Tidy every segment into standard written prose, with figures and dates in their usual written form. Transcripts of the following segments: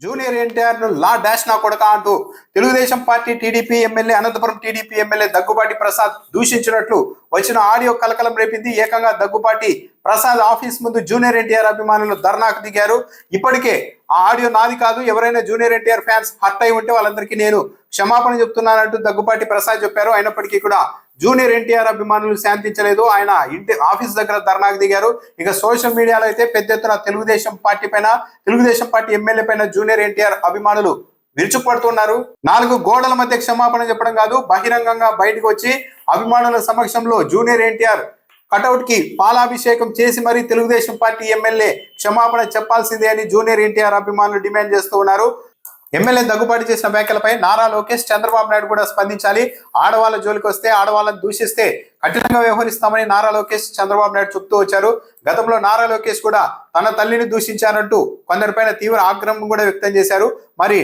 Junior NTR ను లా dash నా కొడక అంటూ Telugu Desam party TDP MLA Anantapur TDP MLA Daggubati Prasad దూషించినట్లు వచ్చిన ఆడియో కలకలం రేపింది. ఏకంగా దగ్గుబాటి ప్రసాద్ ఆఫీస్ ముందు జూనియర్ ఎన్టీఆర్ అభిమానులు ధర్నాకు దిగారు. ఇప్పటికే ఆ ఆడియో నాది కాదు, ఎవరైనా జూనియర్ ఎన్టీఆర్ ఫ్యాన్స్ హర్ట్ అయి ఉంటే వాళ్ళందరికీ నేను క్షమాపణ చెప్తున్నానంటూ దగ్గుబాటి ప్రసాద్ చెప్పారు. అయినప్పటికీ కూడా జూనియర్ ఎన్టీఆర్ అభిమానులు శాంతించలేదు. ఆయన ఇంటి ఆఫీస్ దగ్గర ధర్నాకు దిగారు. ఇక సోషల్ మీడియాలో అయితే పెద్ద ఎత్తున తెలుగుదేశం పార్టీ ఎమ్మెల్యే పైన జూనియర్ ఎన్టీఆర్ అభిమానులు విరుచుకుపడుతున్నారు. 4 గోడల మధ్య క్షమాపణ చెప్పడం కాదు, బహిరంగంగా బయటకు వచ్చి అభిమానుల సమక్షంలో జూనియర్ ఎన్టీఆర్ కటౌట్ కి పాలాభిషేకం చేసి మరీ తెలుగుదేశం పార్టీ ఎమ్మెల్యే క్షమాపణ చెప్పాల్సిందే అని జూనియర్ ఎన్టీఆర్ అభిమానులు డిమాండ్ చేస్తూ ఉన్నారు. ఎమ్మెల్యే దగ్గుబాటి చేసిన వ్యాఖ్యలపై నారా లోకేష్, చంద్రబాబు నాయుడు కూడా స్పందించాలి. ఆడవాళ్ళ జోలికి వస్తే, ఆడవాళ్ళని దూషిస్తే కఠినంగా వ్యవహరిస్తామని నారా లోకేష్, చంద్రబాబు నాయుడు చెప్తూ వచ్చారు. గతంలో నారా లోకేష్ కూడా తన తల్లిని దూషించారంటూ కొందరిపైన తీవ్ర ఆగ్రహం కూడా వ్యక్తం చేశారు. మరి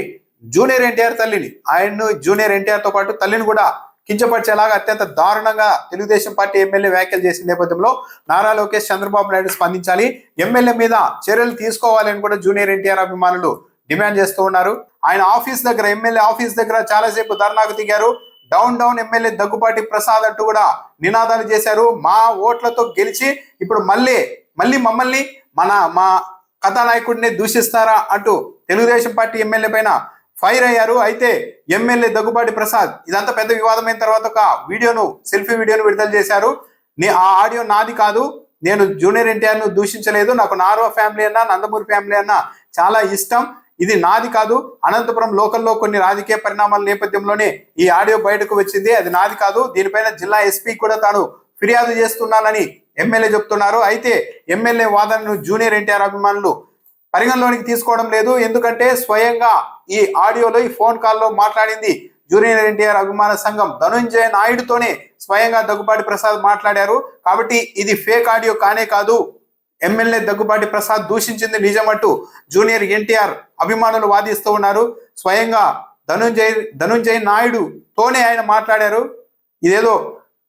జూనియర్ ఎన్టీఆర్ తల్లిని, ఆయన్ను జూనియర్ ఎన్టీఆర్ తో పాటు తల్లిని కూడా కించపరిచేలాగా అత్యంత దారుణంగా తెలుగుదేశం పార్టీ ఎమ్మెల్యే వ్యాఖ్యలు చేసిన నేపథ్యంలో నారా లోకేష్, చంద్రబాబు నాయుడు స్పందించాలి. ఎమ్మెల్యే మీద చర్యలు తీసుకోవాలని కూడా జూనియర్ ఎన్టీఆర్ అభిమానులు డిమాండ్ చేస్తూ ఉన్నారు. ఆయన ఆఫీస్ దగ్గర, ఎమ్మెల్యే ఆఫీస్ దగ్గర చాలాసేపు ధర్నాకు దిగారు. డౌన్ ఎమ్మెల్యే దగ్గుబాటి ప్రసాద్ అంటూ కూడా నినాదాలు చేశారు. మా ఓట్లతో గెలిచి ఇప్పుడు మళ్ళీ మమ్మల్ని మా కథానాయకుడిని దూషిస్తారా అంటూ తెలుగుదేశం పార్టీ ఎమ్మెల్యే పైన ఫైర్ అయ్యారు. అయితే ఎమ్మెల్యే దగ్గుబాటి ప్రసాద్ ఇదంతా పెద్ద వివాదమైన తర్వాత ఒక సెల్ఫీ వీడియోను విడుదల చేశారు. ఆ ఆడియో నాది కాదు, నేను జూనియర్ ఎన్టీఆర్ ను దూషించలేదు, నాకు నార్వ ఫ్యామిలీ అన్నా, నందమూరి ఫ్యామిలీ అన్నా చాలా ఇష్టం, ఇది నాది కాదు, అనంతపురం లోకల్లో కొన్ని రాజకీయ పరిణామాల నేపథ్యంలోనే ఈ ఆడియో బయటకు వచ్చింది, అది నాది కాదు, దీనిపైన జిల్లా ఎస్పీ కూడా తాను ఫిర్యాదు చేస్తున్నానని ఎమ్మెల్యే చెప్తున్నారు. అయితే ఎమ్మెల్యే వాదనను జూనియర్ ఎన్టీఆర్ అభిమానులు పరిగణలోనికి తీసుకోవడం లేదు. ఎందుకంటే స్వయంగా ఈ ఆడియోలో, ఈ ఫోన్ కాల్లో మాట్లాడింది జూనియర్ ఎన్టీఆర్ అభిమాన సంఘం ధనుంజయ నాయుడుతోనే స్వయంగా దగ్గుబాటి ప్రసాద్ మాట్లాడారు. కాబట్టి ఇది ఫేక్ ఆడియో కానే కాదు, MLA Daggubati Prasad దూషించింది నిజమంటూ junior NTR అభిమానులు వాదిస్తూ ఉన్నారు. స్వయంగా ధనుంజయ నాయుడుతోనే ఆయన మాట్లాడారు. ఇదేదో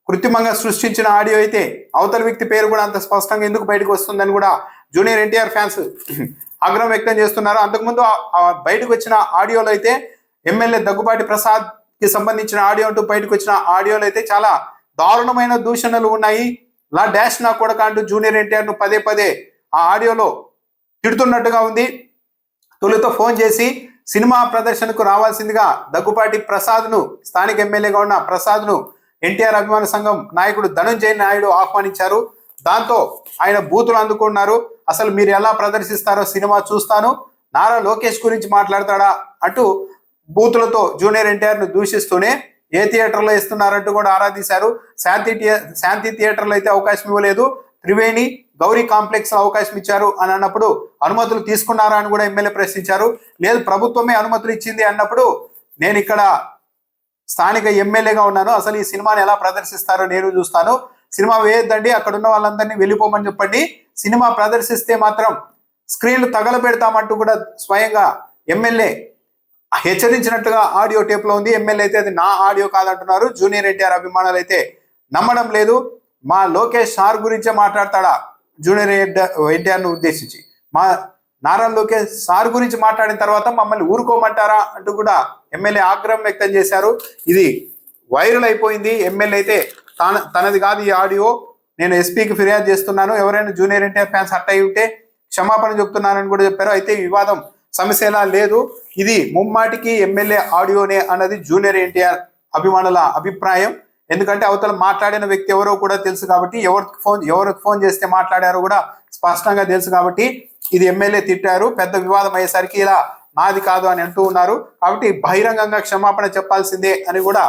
కృత్రిమంగా సృష్టించిన ఆడియో అయితే అవతల వ్యక్తి పేరు కూడా అంత స్పష్టంగా ఎందుకు బయటకు వస్తుందని కూడా జూనియర్ ఎన్టీఆర్ ఫ్యాన్స్ ఆగ్రహం వ్యక్తం చేస్తున్నారు. అంతకుముందు బయటకు వచ్చిన ఆడియోలో అయితే ఎమ్మెల్యే దగ్గుబాటి ప్రసాద్ కి సంబంధించిన ఆడియో అంటూ బయటకు వచ్చిన ఆడియోలో అయితే చాలా దారుణమైన దూషణలు ఉన్నాయి. లా డాష్ నా కొడక అంటూ జూనియర్ ఎన్టీఆర్ ను పదే ఆ ఆడియోలో తిడుతున్నట్టుగా ఉంది. తొలితో ఫోన్ చేసి సినిమా ప్రదర్శనకు రావాల్సిందిగా దగ్గుబాటి ప్రసాద్ ను, స్థానిక ఎమ్మెల్యేగా ఉన్న ప్రసాద్ ను ఎన్టీఆర్ అభిమాన సంఘం నాయకుడు ధనుంజయ నాయుడు ఆహ్వానించారు. దాంతో ఆయన బూతులు అందుకున్నారు. అసలు మీరు ఎలా ప్రదర్శిస్తారో సినిమా చూస్తాను, నారా లోకేష్ గురించి మాట్లాడతాడా అంటూ బూతులతో జూనియర్ ఎన్టీఆర్ ను దూషిస్తూనే ఏ థియేటర్లో ఇస్తున్నారంటూ కూడా ఆరాధించారు. శాంతి థియేటర్లో అయితే అవకాశం ఇవ్వలేదు, త్రివేణి, గౌరీ కాంప్లెక్స్ అవకాశం ఇచ్చారు అని అన్నప్పుడు అనుమతులు తీసుకున్నారా అని కూడా ఎమ్మెల్యే ప్రశ్నించారు. లేదు, ప్రభుత్వమే అనుమతులు ఇచ్చింది అన్నప్పుడు నేను ఇక్కడ స్థానిక ఎమ్మెల్యేగా ఉన్నాను, అసలు ఈ సినిమాని ఎలా ప్రదర్శిస్తారో నేను చూస్తాను, సినిమా వేయొద్దండి, అక్కడ ఉన్న వాళ్ళందరినీ వెళ్ళిపోమని చెప్పండి, సినిమా ప్రదర్శిస్తే మాత్రం స్క్రీన్లు తగలబెడతామంటూ కూడా స్వయంగా ఎమ్మెల్యే హెచ్చరించినట్టుగా ఆడియో టేప్ లో ఉంది. ఎమ్మెల్యే అయితే అది నా ఆడియో కాదంటున్నారు. జూనియర్ ఎన్టీఆర్ అభిమానులు అయితే నమ్మడం లేదు. మా లోకేష్ సార్ గురించే మాట్లాడతాడా జూనియర్ ఎన్టీఆర్ ను ఉద్దేశించి, మా నారా లోకేష్ సార్ గురించి మాట్లాడిన తర్వాత మమ్మల్ని ఊరుకోమంటారా అంటూ కూడా ఎమ్మెల్యే ఆగ్రహం వ్యక్తం చేశారు. ఇది వైరల్ అయిపోయింది. ఎమ్మెల్యే అయితే తనది కాదు ఈ ఆడియో, నేను ఎస్పీకి ఫిర్యాదు చేస్తున్నాను, ఎవరైనా జూనియర్ ఎన్టీఆర్ ఫ్యాన్స్ హర్ట్ అయి ఉంటే క్షమాపణ చెప్తున్నానని కూడా చెప్పారు. అయితే ఈ వివాదం సమస్యలా లేదు, ఇది ముమ్మాటికి ఎమ్మెల్యే ఆడియోనే అన్నది జూనియర్ ఎన్టీఆర్ అభిమానుల అభిప్రాయం. ఎందుకంటే అవతల మాట్లాడిన వ్యక్తి ఎవరో కూడా తెలుసు కాబట్టి, ఎవరికి ఫోన్ చేస్తే మాట్లాడారో కూడా స్పష్టంగా తెలుసు కాబట్టి ఇది ఎమ్మెల్యే తిట్టారు. పెద్ద వివాదం అయ్యేసరికి ఇలా నాది కాదు అని అంటూ ఉన్నారు. కాబట్టి బహిరంగంగా క్షమాపణ చెప్పాల్సిందే అని కూడా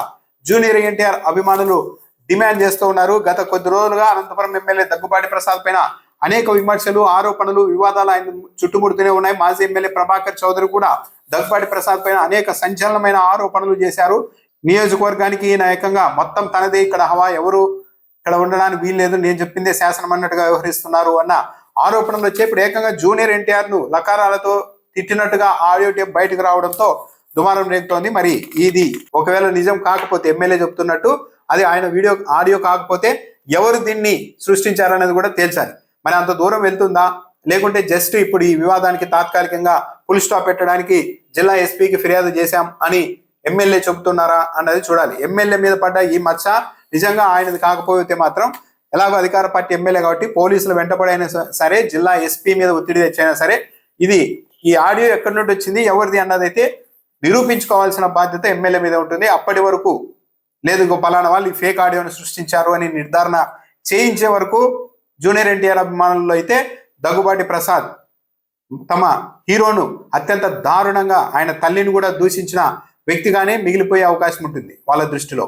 జూనియర్ ఎన్టీఆర్ అభిమానులు డిమాండ్ చేస్తూ ఉన్నారు. గత కొద్ది రోజులుగా అనంతపురం ఎమ్మెల్యే దగ్గుబాటి ప్రసాద్ పైన అనేక విమర్శలు, ఆరోపణలు, వివాదాలు ఆయన చుట్టుముడుతూనే ఉన్నాయి. మాజీ ఎమ్మెల్యే ప్రభాకర్ చౌదరి కూడా దగ్గుబాటి ప్రసాద్ పైన అనేక సంచలనమైన ఆరోపణలు చేశారు. నియోజకవర్గానికి ఈయన ఏకంగా మొత్తం తనదే ఇక్కడ హవా, ఎవరు ఇక్కడ ఉండడానికి వీల్లేదు, నేను చెప్పిందే శాసనం అన్నట్టుగా వ్యవహరిస్తున్నారు అన్న ఆరోపణలు వచ్చే ఇప్పుడు ఏకంగా జూనియర్ ఎన్టీఆర్ ను లకారాలతో తిట్టినట్టుగా ఆడియో టేప్ బయటకు రావడంతో దుమారం రేగుతోంది. మరి ఇది ఒకవేళ నిజం కాకపోతే, ఎమ్మెల్యే చెప్తున్నట్టు అది ఆయన ఆడియో కాకపోతే ఎవరు దీన్ని సృష్టించారనేది కూడా తేల్చాలి. మరి అంత దూరం వెళ్తుందా, లేకుంటే జస్ట్ ఇప్పుడు ఈ వివాదానికి తాత్కాలికంగా ఫుల్ స్టాప్ పెట్టడానికి జిల్లా ఎస్పీకి ఫిర్యాదు చేశాం అని ఎమ్మెల్యే చెబుతున్నారా అన్నది చూడాలి. ఎమ్మెల్యే మీద పడ్డ ఈ మచ్చ నిజంగా ఆయనది కాకపోతే మాత్రం ఎలాగో అధికార పార్టీ ఎమ్మెల్యే కాబట్టి పోలీసులు వెంటపడైనా సరే, జిల్లా ఎస్పీ మీద ఒత్తిడి తెచ్చైనా సరే, ఈ ఆడియో ఎక్కడి నుండి వచ్చింది, ఎవరిది అన్నదైతే నిరూపించుకోవాల్సిన బాధ్యత ఎమ్మెల్యే మీద ఉంటుంది. అప్పటి వరకు లేదు ఇంకో పలానా వాళ్ళు ఈ ఫేక్ ఆడియోను సృష్టించారు అని నిర్ధారణ చేయించే వరకు జూనియర్ ఎన్టీఆర్ అభిమానుల్లో అయితే దగ్గుబాటి ప్రసాద్ తమ హీరోను అత్యంత దారుణంగా ఆయన తల్లిని కూడా దూషించిన వ్యక్తిగానే మిగిలిపోయే అవకాశం ఉంటుంది వాళ్ళ దృష్టిలో.